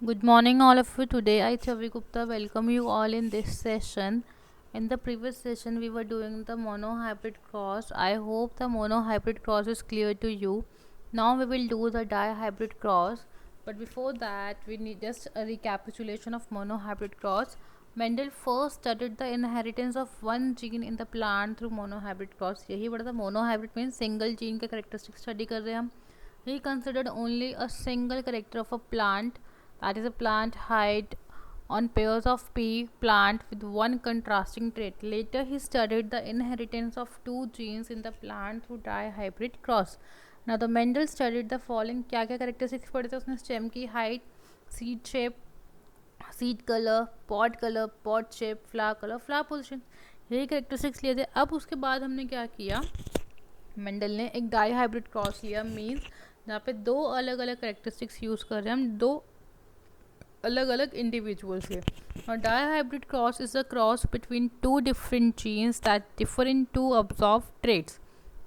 Good morning, all of you. Today, I, Chavi Gupta, welcome you all in this session. In the previous session, we were doing the monohybrid cross. I hope the monohybrid cross is clear to you. Now, we will do the dihybrid cross. But before that, we need just a recapitulation of monohybrid cross. Mendel first studied the inheritance of one gene in the plant through monohybrid cross. यही बड़ा था monohybrid means single gene के characteristic study कर रहे हैं हम. He considered only a single character of a plant, that is a plant height on pairs of P plant with one contrasting trait. Later he studied the inheritance of two genes in the plant through dihybrid cross. Now the Mendel studied the following. क्या क्या characteristics पढ़े थे उसने? Stem की height, seed shape, seed colour, pot shape, flower colour, flower position, यही characteristics लिए थे. अब उसके बाद हमने क्या किया, मेंडल ने एक डाई हाइब्रिड क्रॉस लिया. मीन्स जहाँ पे दो अलग अलग करेक्टरिस्टिक्स यूज़ कर रहे हैं हम, दो अलग अलग इंडिविजुअल से. और dihybrid cross is a cross between two different genes that differ in two observe traits.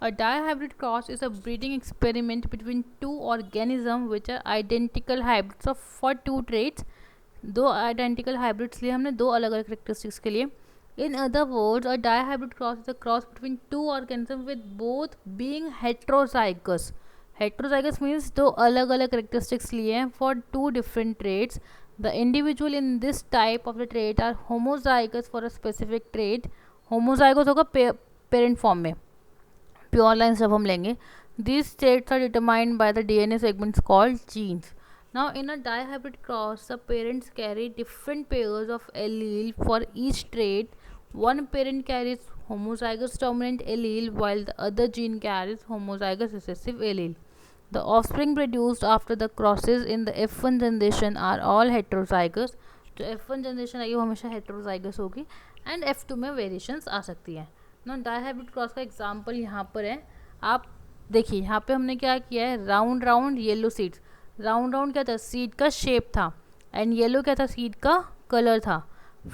A dihybrid cross is a breeding experiment between two organisms which are identical hybrids of for two traits. दो identical hybrids लिए हमने दो अलग अलग characteristics के लिए. In other words, a dihybrid cross is a cross between two organisms with both being heterozygous. Heterozygous means दो अलग अलग characteristics लिए हैं for two different traits. The individual in this type of the trait are homozygous for a specific trait. Homozygous होगा parent form में, pure lines जब हम लेंगे. These traits are determined by the DNA segments called genes. Now, in a dihybrid cross, the parents carry different pairs of allele for each trait. One parent carries homozygous dominant allele while the other gene carries homozygous recessive allele. The offspring produced after the crosses in the F1 generation are all heterozygous. जो F1 generation आई वो हमेशा heterozygous होगी and F2 में variations आ सकती हैं. No dihybrid cross का example यहाँ पर है. आप देखिए यहाँ पे हमने क्या किया है, round round yellow seeds. Round round क्या था, सीड का शेप था, एंड येलो क्या था, सीड का कलर था.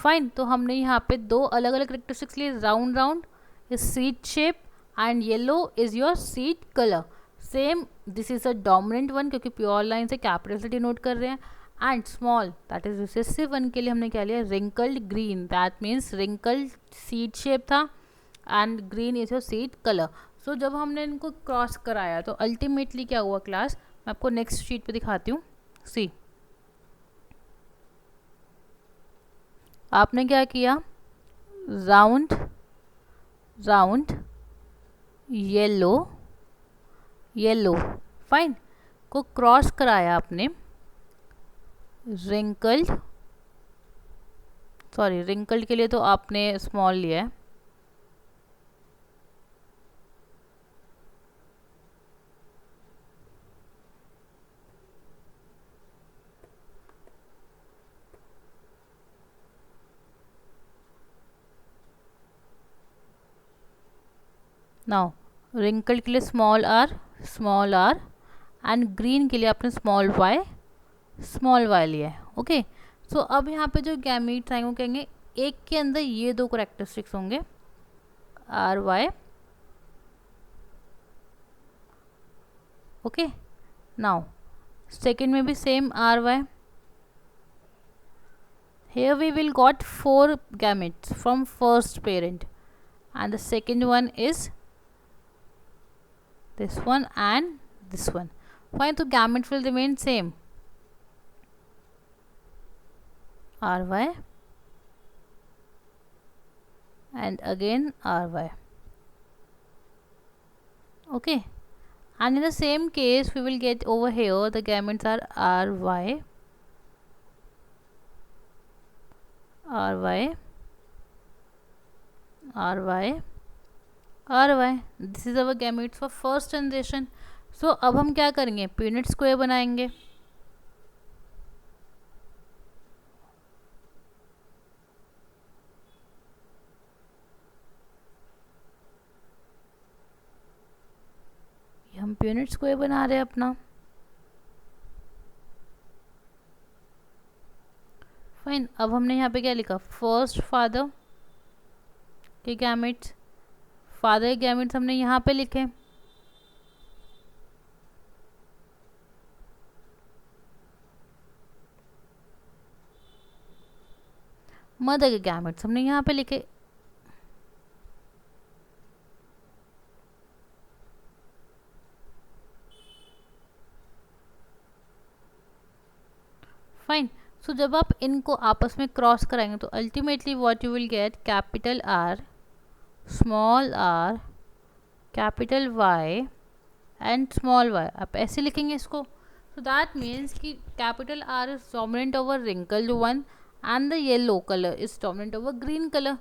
फाइन, तो हमने यहाँ पे दो अलग अलग करेक्टरिस्टिक्स लिए. Round round is seed shape and yellow is your seed colour. Same this is a dominant one क्योंकि प्योर लाइन से कैपिटल से डिनोट कर रहे हैं. And small that is recessive one के लिए हमने क्या लिया, wrinkled green. That means wrinkled seed shape था and green is your seed colour. So जब हमने इनको क्रॉस कराया तो अल्टीमेटली क्या हुआ क्लास, मैं आपको नेक्स्ट शीट पे दिखाती हूँ. सी, आपने क्या किया, round round yellow yellow fine को क्रॉस कराया आपने रिंकल्ड, सॉरी रिंकल्ड के लिए तो आपने स्मॉल लिया है. नाउ रिंकल्ड के लिए स्मॉल आर एंड ग्रीन के लिए आपने स्मॉल वाई लिया है. ओके, सो अब यहाँ पे जो गैमीट्स आएंगे वो कहेंगे एक के अंदर ये दो करेक्टरिस्टिक्स होंगे, R Y. Okay, now second में भी same R Y. Here we will got four gametes from first parent and the second one is this one and this one. Fine, so gametes will remain same, ry and again ry. Okay, and in the same case we will get over here the gametes are ry, ry, ry, ry. This is our gametes for first generation. So अब हम क्या करेंगे, pennant square बनाएंगे. हम pennant square बना रहे हैं अपना. फाइन, अब हमने यहाँ पे क्या लिखा, फर्स्ट फादर के गैमेट्स, फादर के गैमेट्स हमने यहाँ पे लिखे. मदर के गैमेट्स हमने यहाँ पे लिखे। फाइन। सो जब आप इनको आपस में क्रॉस कराएंगे तो ultimately what you will get capital R, small R, capital Y and small Y. आप ऐसे लिखेंगे इसको। सो दैट मीन्स कि capital R is dominant over wrinkled one and the yellow colour is dominant over green colour.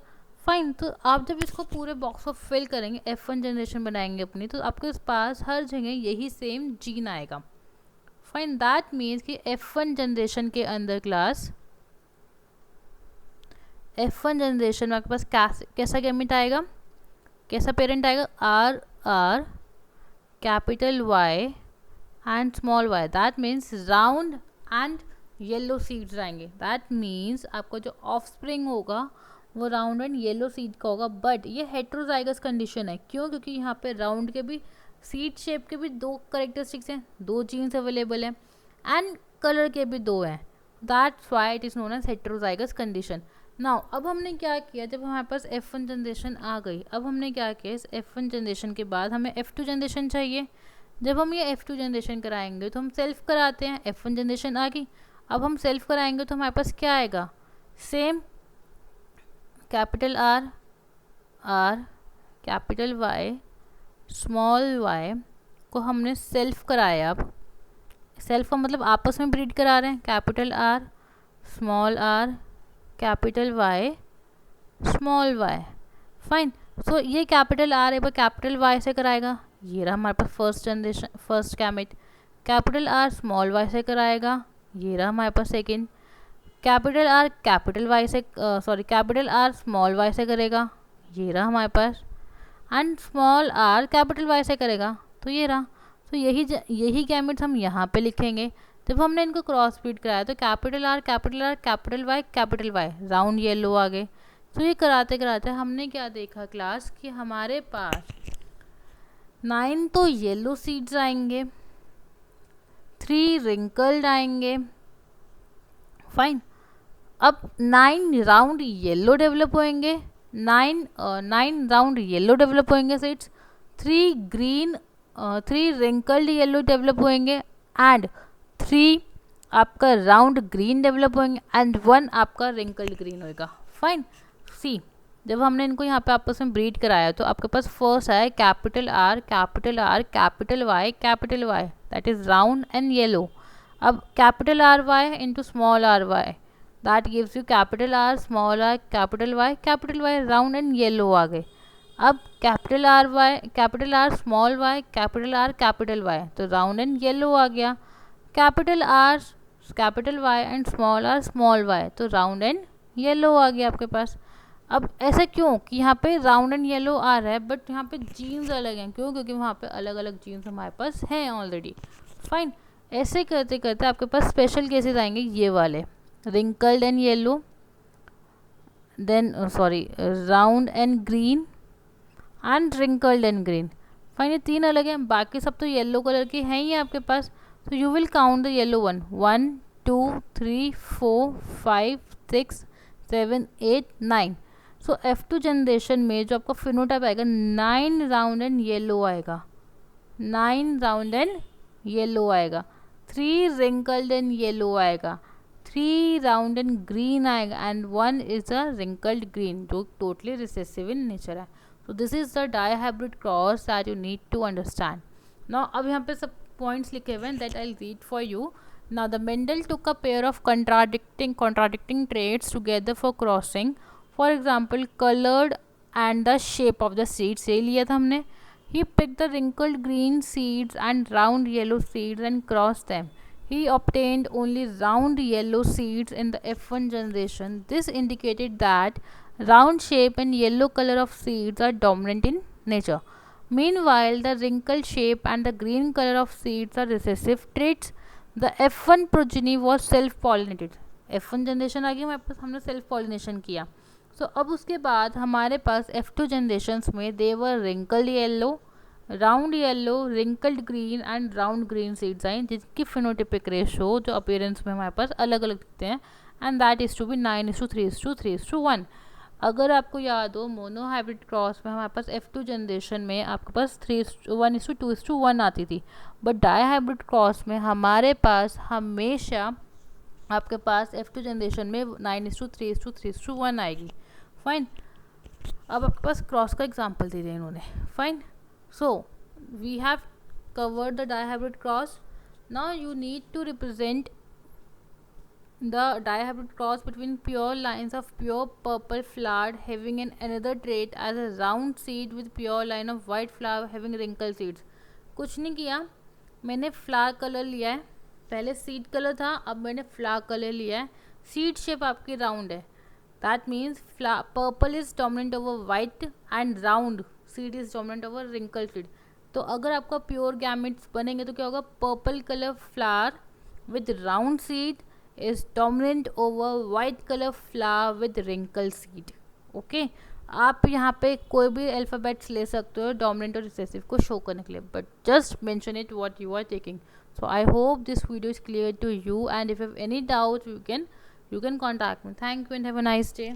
Fine. तो आप जब इसको पूरे बॉक्स को फिल करेंगे, F1 जनरेशन बनाएंगे अपनी, तो आपके पास हर जगह यही सेम जीन आएगा। फाइन। दैट मीन्स कि F1 जनरेशन के अंदर क्लास F1 जनरेशन में आपके पास कैसा गैमेट आएगा, कैसा पेरेंट आएगा, R R capital Y and small Y. That means round and yellow seeds आएंगे। दैट मीन्स आपका जो ऑफस्प्रिंग होगा वो राउंड एंड येलो सीड का होगा। बट ये हेट्रोजाइगस कंडीशन है। क्यों? क्योंकि यहाँ पे राउंड के भी, सीड शेप के भी दो करेक्टरिस्टिक्स हैं, दो जीन्स अवेलेबल हैं, एंड कलर के भी दो हैं। That's why it is known as heterozygous condition. Now अब हमने क्या किया, जब हमारे पास F1 जनरेशन आ गई, अब हमने क्या किया, इस F1 जनरेशन के बाद हमें F2 जनरेशन चाहिए। जब हम ये F2 जनरेशन कराएंगे तो हम सेल्फ कराते हैं। F1 जनरेशन आ गई, अब हम सेल्फ कराएंगे तो हमारे पास क्या आएगा, same capital R R capital Y small Y को हमने सेल्फ कराया। अब सेल्फ का मतलब आपस में ब्रीड करा रहे हैं। Capital R small R capital Y small Y. Fine. So ये कैपिटल आर एक बार कैपिटल वाई से कराएगा, ये रहा हमारे पास first generation, first gamete. Capital R small Y से कराएगा, ये रहा हमारे पास second. Capital R capital Y से कैपिटल आर स्मॉल वाई से करेगा, ये रहा हमारे पास। And small R capital Y से करेगा, तो ये रहा। तो यही गैमेट्स हम यहाँ पे लिखेंगे। जब हमने इनको क्रॉस ब्रीड कराया तो capital R capital Y round yellow आ गए। तो ये कराते कराते हमने क्या देखा क्लास, कि हमारे पास 9 तो येलो सीड्स आएंगे, 3 रिंकल्ड आएंगे। फाइन। अब 9 राउंड येलो डेवलप होंगे, 9 राउंड येलो डेवलप होंगे सीड्स, 3 रिंकल्ड येलो डेवलप होंगे, एंड 3 आपका राउंड ग्रीन डेवलप होंगे, एंड 1 आपका रिंकल्ड ग्रीन होएगा। फाइन। सी, जब हमने इनको यहाँ पे आपस में ब्रीड कराया तो आपके पास फर्स्ट है capital R capital Y that is round and yellow. अब capital R Y into small R Y that gives you capital R small R capital Y round and yellow आ गए। अब capital R small Y capital Y तो round and yellow आ गया। Capital Y and small Y तो round and yellow आ गया आपके पास। अब ऐसा क्यों कि यहाँ पे राउंड एंड येलो आ रहा है बट यहाँ पे जीन्स अलग हैं, क्यों? क्योंकि वहाँ पे अलग अलग जीन्स हमारे पास हैं ऑलरेडी। फाइन। ऐसे करते करते आपके पास स्पेशल केसेस आएंगे ये वाले, wrinkled and yellow, then round and green and wrinkled and green. Fine. ये 3 अलग हैं, बाकी सब तो येलो कलर के हैं ही आपके पास। तो you will count the yellow 1 2 3 4 5 6 7 8 9। So F2 generation में जो आपका फिनोटाइप आएगा 9 राउंड एंड येलो आएगा, 9 राउंड एंड येलो आएगा, 3 रिंकल्ड एंड येलो आएगा, 3 राउंड एंड ग्रीन आएगा, and 1 is a wrinkled green जो टोटली रिसेसिव इन नेचर है। So this is the dihybrid cross that you need to understand. Now अब यहाँ पे सब पॉइंट्स लिखे हुए हैं that I will read for you. Now the Mendel took a pair of contradicting traits together for crossing. For example, colored and the shape of the seeds. ये लिया था हमने. He picked the wrinkled green seeds and round yellow seeds and crossed them. He obtained only round yellow seeds in the F1 generation. This indicated that round shape and yellow color of seeds are dominant in nature. Meanwhile, the wrinkled shape and the green color of seeds are recessive traits. The F1 progeny was self pollinated. F1 generation आ गई हमारे पास, हमने self pollination किया। सो अब उसके बाद हमारे पास F2 generations में देवर wrinkled yellow, round yellow, wrinkled green and round green seeds आई जिनकी फिनोटिपिक रेशो जो अपीयरेंस में हमारे पास अलग अलग दिखते हैं and that is to be 9:3:3:1। अगर आपको याद हो मोनो हाइब्रिड क्रॉस में हमारे पास F2 जनरेशन में आपके पास 3:1:2:1 आती थी, बट डाई हाइब्रिड क्रॉस में हमारे पास हमेशा आपके पास F2 जनरेशन में 9:3:3:1 आएगी। फाइन, अब आपके पास क्रॉस का एग्जाम्पल दे दिया इन्होंने। Fine, so we have covered the dihybrid cross. Now you need to represent the dihybrid cross between pure lines of pure purple flower having another trait as a round seed with pure line of white flower having wrinkle seeds. कुछ नहीं किया, मैंने flower colour लिया है, पहले seed colour था, अब मैंने फ्लावर कलर लिया है। सीड शेप आपकी राउंड है, that means purple is dominant over white and round seed is dominant over wrinkle seed. तो अगर आपका प्योर गैमेट्स बनेंगे तो क्या होगा, purple colour flower with round seed is dominant over white colour flower with wrinkle seed. Okay, आप यहाँ पे कोई भी अल्फ़ाबेट्स ले सकते हो डोमिनेंट और रिसेसिव को शो करने के लिए, but just mention it what you are taking. So I hope this video is clear to you, and if you have any doubt you can contact me. Thank you and have a nice day.